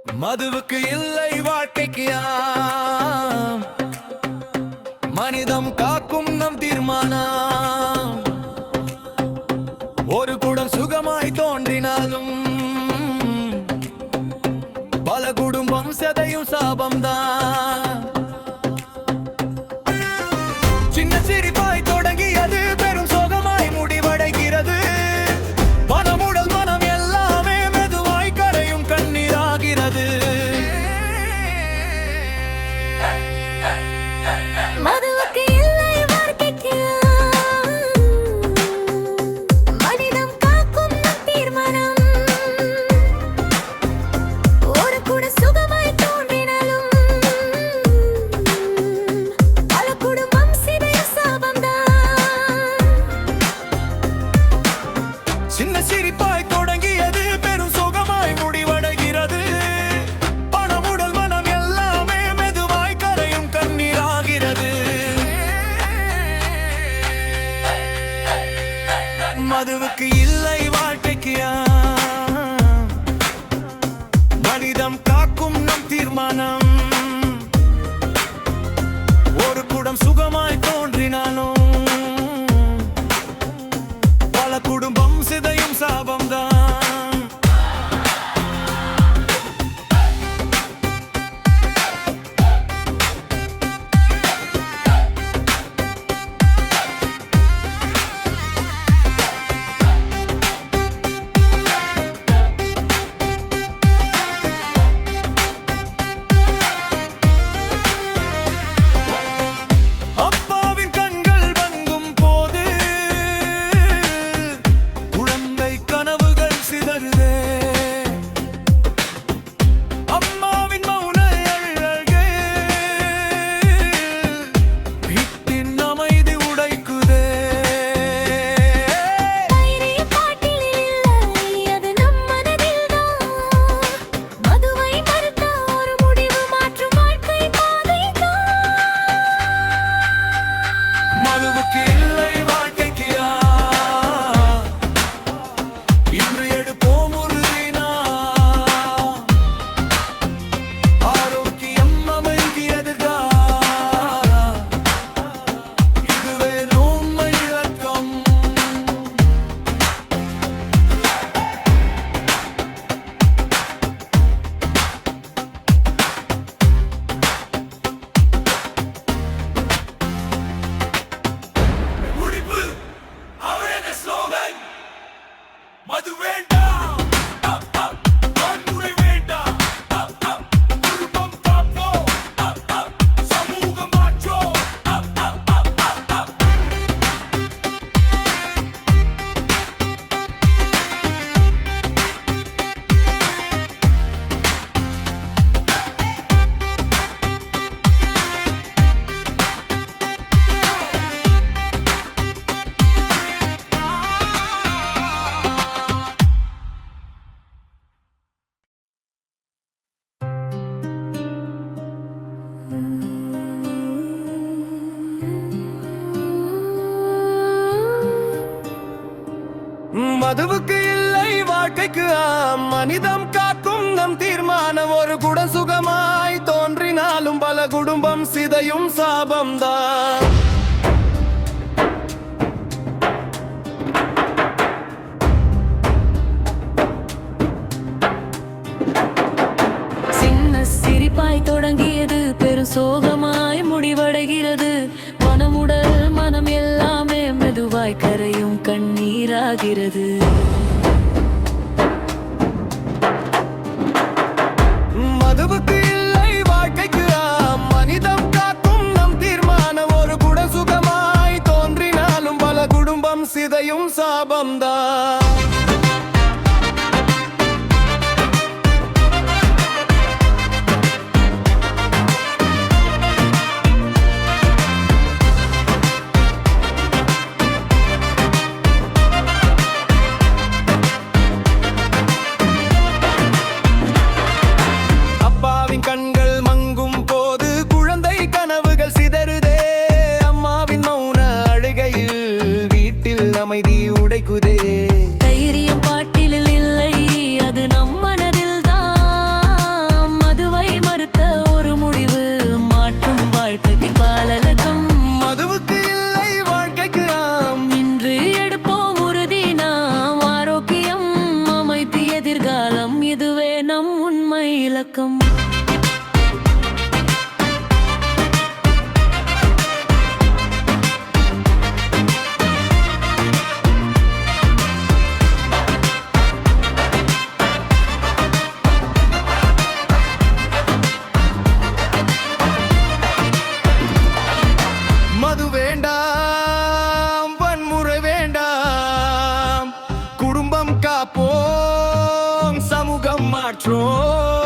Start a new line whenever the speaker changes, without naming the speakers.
மதுவுக்கு இல்லை வாழ்க்கைக்கு மனிதம் காக்கும் நம் தீர்மானம். ஒரு குடம் சுகமாய் தோன்றினாலும் பல குடும்பம் செதையும் சாபம்தான். சின்ன சிரிப்பாய் தொடங்கியது பெரும் சோகமாய் முடிவடைகிறது. மனமுடல் மனம் எல்லாமே மெதுவாய் கரையும் கண்ணீராகிறது.
மதுவுக்கு இல்லை வாழ்க்கைக்கு மனிதம் காக்கும் நம் தீர்மானம். ஒரு கூட சுகமாய் தோன்றினாலும் பல குடும்பம் சிதையும் சாபம்தான்.
சின்ன சிரிப்பாய் தொடங்கியது பெரும் சோகமாய் முடிவடைகிறது. பணமுடல் மனம் எல்லாமே மெதுவாய் கரையும் கண்ணீராகிறது. மதுவுக்கு இல்லை வாழ்க்கைக்கு மனிதம் காக்கும் நம் தீர்மானம். ஒரு குடம் சுகமாய் தோன்றினாலும் பல குடும்பம் சிதையும் சாபம்தான். அப்பாவின் கண்கள் மங்கும் போது குழந்தை கனவுகள் சிதறுதே. அம்மாவின் மௌன அழுகை வீட்டின் அமைதி உடைக்குதே.
தைரிய பாட்டில் இல்லை, அது நம் மனதில்தான். மதுவை மறுத்த ஒரு முடிவு மாற்றும் வாழ்க்கை பாதைதான்.
மதுவுக்கு இல்லை வாழ்க்கைக்கு இன்று எடுப்போம் உறுதினா. ஆரோக்கியம் அமைதியதுதா. இதுவே உண்மை இலக்கம். முடிப்பு அவரது ஸ்லோகன். மது வேண்டாம், வன்முறை வேண்டாம், குடும்பம் காப்போம், சமூகம் மாற்றோம். மதுவுக்கு இல்லை வாழ்க்கைக்கு மனிதம் காக்கும் நம் தீர்மானம். ஒரு குட சுகமாய் தோன்றினாலும் பல குடும்பம் சிதையும் சாபம்தான்.
சின்ன சிரிப்பாய் தொடங்கியது பெரும் சோகமாய் முடிவடைகிறது. மனமுடல் மனம் எல்லாமே மெதுவாய் கரையும் கண்ணீராகிறது.
மதுவுக்கு இல்லை வாழ்க்கைக்கு மனிதம் காக்கும் நம் தீர்மானம். ஒரு குட சுகமாய் தோன்றினாலும் பல குடும்பம் சிதையும் சாபம்தான். அப்பாவின் கண்கள் மங்கும் போது குழந்தை கனவுகள் சிதறுதே. அம்மாவின் மௌன அழுகையில் வீட்டில் அமைதி உடைக்குதே.
தைரிய
காப்போம் சமூகம் மாற்றோம்